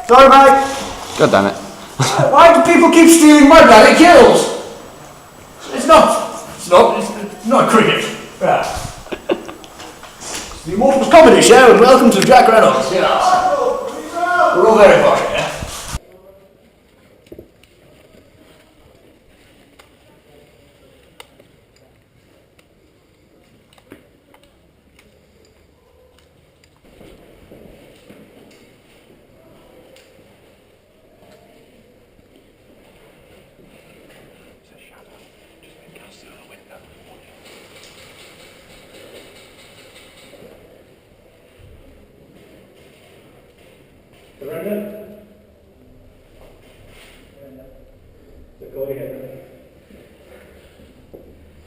Sorry, mate. God damn it. Why do people keep stealing my bloody kills? It's not cricket. Right. It's the Immortals Comedy Show, and welcome to Jack Reynolds. Yes. We're all very posh here.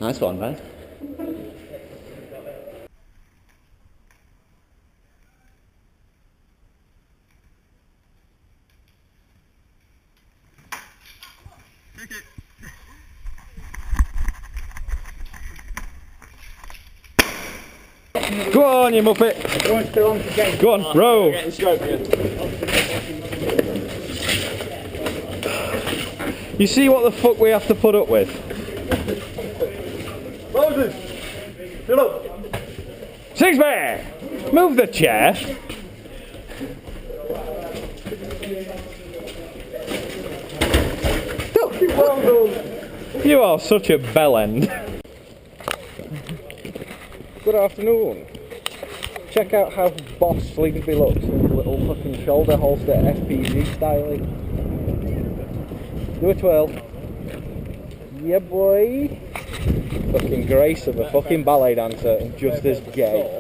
Nice one, man. Go on, you muppet! Go on, row! You see what the fuck we have to put up with? Moses! Shut up! Sixbear! Move the chair! You are such a bellend. Good afternoon. Check out how boss Sleepy looks in his little fucking shoulder holster FPG style. Do a twirl. Yeah boy. Fucking grace of a fucking ballet dancer and just as gay.